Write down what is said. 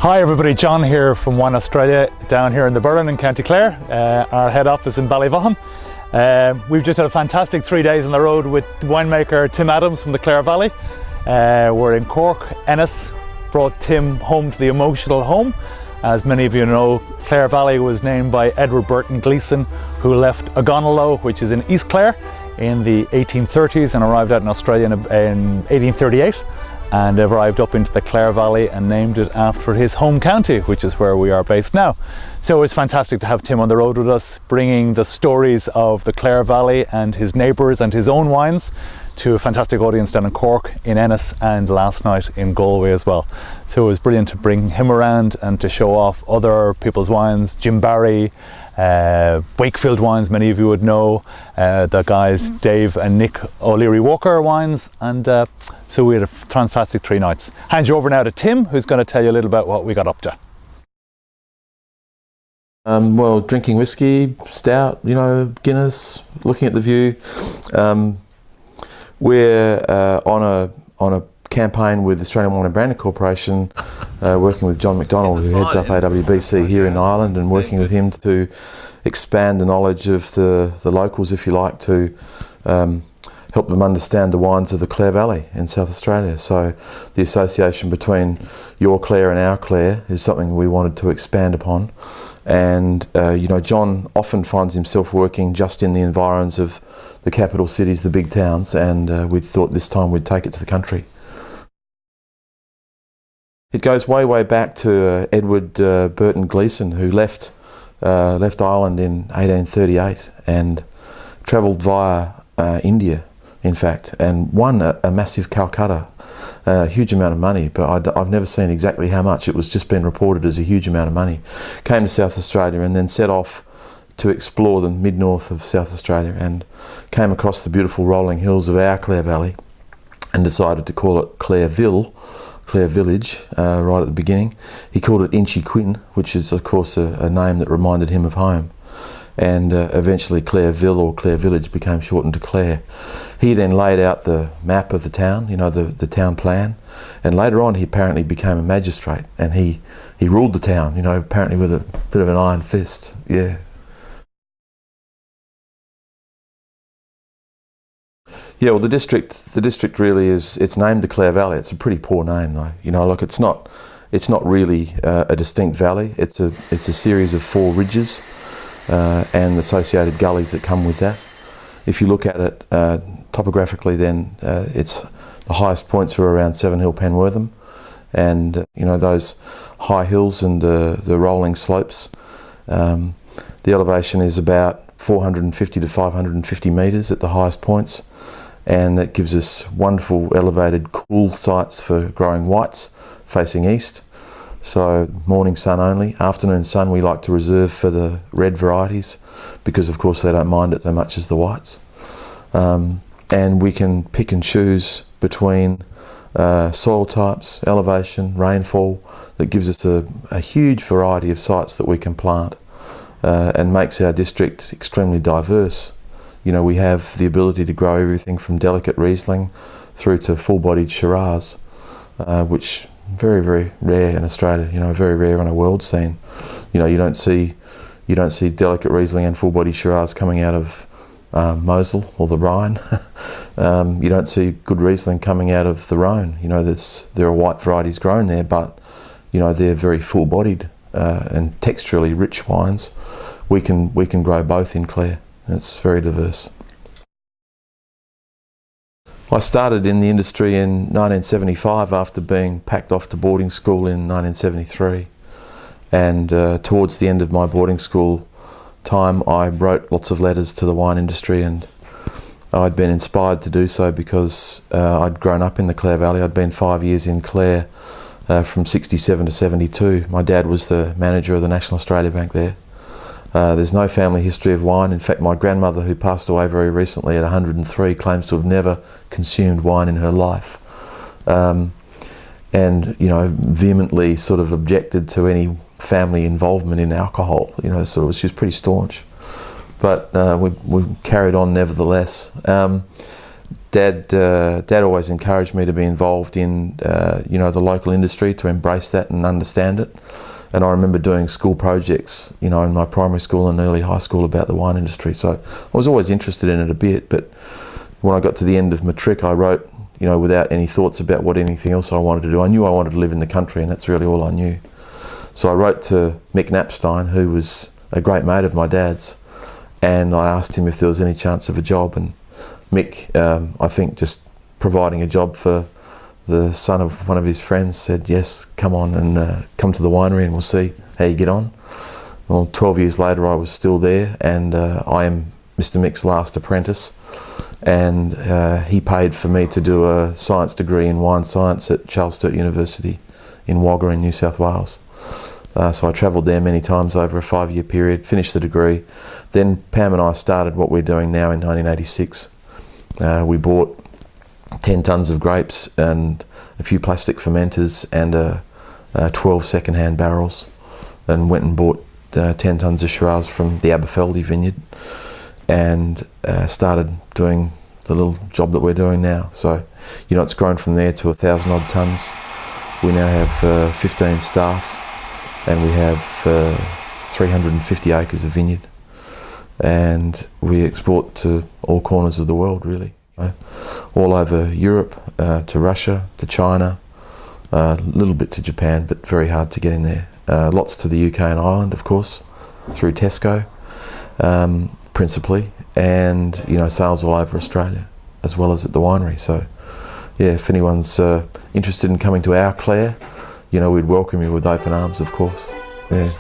Hi everybody, John here from Wine Australia down here in the Burren in County Clare, our head office in Ballyvaughan. We've just had a fantastic 3 days on the road with winemaker Tim Adams from the Clare Valley. We're in Cork. Ennis brought Tim home to the emotional home. As many of you know, Clare Valley was named by Edward Burton Gleeson, who left Ogonnelloe, which is in East Clare, in the 1830s and arrived out in Australia in 1838. And arrived up into the Clare Valley and named it after his home county, which is where we are based now. So it was fantastic to have Tim on the road with us, bringing the stories of the Clare Valley and his neighbours and his own wines to a fantastic audience down in Cork, in Ennis, and last night in Galway as well. So it was brilliant to bring him around and to show off other people's wines, Jim Barry, Wakefield wines, many of you would know, the guys Dave and Nick O'Leary Walker wines, and so we had a fantastic 3 nights. Hand you over now to Tim, who's going to tell you a little about what we got up to. Well, drinking whiskey, stout, Guinness, looking at the view. We're on a campaign with the Australian Wine and Branding Corporation, working with John McDonnell, who heads up AWBC here in Ireland, and working with him to expand the knowledge of the locals, if you like, to help them understand the wines of the Clare Valley in South Australia. So the association between your Clare and our Clare is something we wanted to expand upon. And John often finds himself working just in the environs of the capital cities, the big towns, and we thought this time we'd take it to the country. It goes way back to Edward Burton Gleeson, who left Ireland in 1838 and travelled via India, in fact, and won a massive Calcutta, a huge amount of money, but I've never seen exactly how much. It was just been reported as a huge amount of money. Came to South Australia and then set off to explore the mid-north of South Australia, and came across the beautiful rolling hills of our Clare Valley and decided to call it Clareville, Clare Village, right at the beginning. He called it Inchiquin, which is of course a name that reminded him of home. And eventually Clareville or Clare Village became shortened to Clare. He then laid out the map of the town, the town plan, and later on he apparently became a magistrate, and he ruled the town, apparently with a bit of an iron fist. Yeah. Yeah, well, the district really is, it's named the Clare Valley. It's a pretty poor name though. Look, it's not really a distinct valley. It's a series of 4 ridges and associated gullies that come with that. If you look at it topographically, then the highest points are around Seven Hill Penwortham, and those high hills and the rolling slopes. The elevation is about 450 to 550 metres at the highest points, and that gives us wonderful elevated cool sites for growing whites facing east. So morning sun only. Afternoon sun we like to reserve for the red varieties, because of course they don't mind it so much as the whites. And we can pick and choose between soil types, elevation, rainfall, that gives us a huge variety of sites that we can plant, and makes our district extremely diverse. We have the ability to grow everything from delicate Riesling through to full-bodied Shiraz, which very rare in Australia. Very rare on a world scene. You don't see delicate Riesling and full-bodied Shiraz coming out of Mosel or the Rhine. You don't see good Riesling coming out of the Rhone. There are white varieties grown there, but they're very full-bodied and texturally rich wines. We can grow both in Clare. It's very diverse. I started in the industry in 1975 after being packed off to boarding school in 1973, and towards the end of my boarding school time I wrote lots of letters to the wine industry, and I'd been inspired to do so because I'd grown up in the Clare Valley. I'd been 5 years in Clare from 67 to 72. My dad was the manager of the National Australia Bank there. There's no family history of wine. In fact, my grandmother, who passed away very recently at 103, claims to have never consumed wine in her life, and vehemently sort of objected to any family involvement in alcohol. So she was pretty staunch, but we carried on nevertheless. Dad always encouraged me to be involved in the local industry, to embrace that and understand it. And I remember doing school projects, in my primary school and early high school about the wine industry. So I was always interested in it a bit. But when I got to the end of matric, I wrote, without any thoughts about what anything else I wanted to do. I knew I wanted to live in the country, and that's really all I knew. So I wrote to Mick Napstein, who was a great mate of my dad's, and I asked him if there was any chance of a job. And Mick, I think just providing a job for the son of one of his friends, said, yes, come on and come to the winery and we'll see how you get on. Well, 12 years later I was still there, and I am Mr. Mick's last apprentice, and he paid for me to do a science degree in wine science at Charles Sturt University in Wagga in New South Wales. So I travelled there many times over a 5-year period, finished the degree. Then Pam and I started what we're doing now in 1986. We bought 10 tonnes of grapes and a few plastic fermenters and 12 second-hand barrels, and went and bought 10 tonnes of Shiraz from the Aberfeldy vineyard, and started doing the little job that we're doing now. So, it's grown from there to 1,000 odd tonnes. We now have 15 staff, and we have 350 acres of vineyard, and we export to all corners of the world, really. All over Europe, to Russia, to China, a little bit to Japan, but very hard to get in there. Lots to the UK and Ireland, of course, through Tesco, principally, and sales all over Australia, as well as at the winery. So, yeah, if anyone's interested in coming to our Clare, we'd welcome you with open arms, of course. Yeah.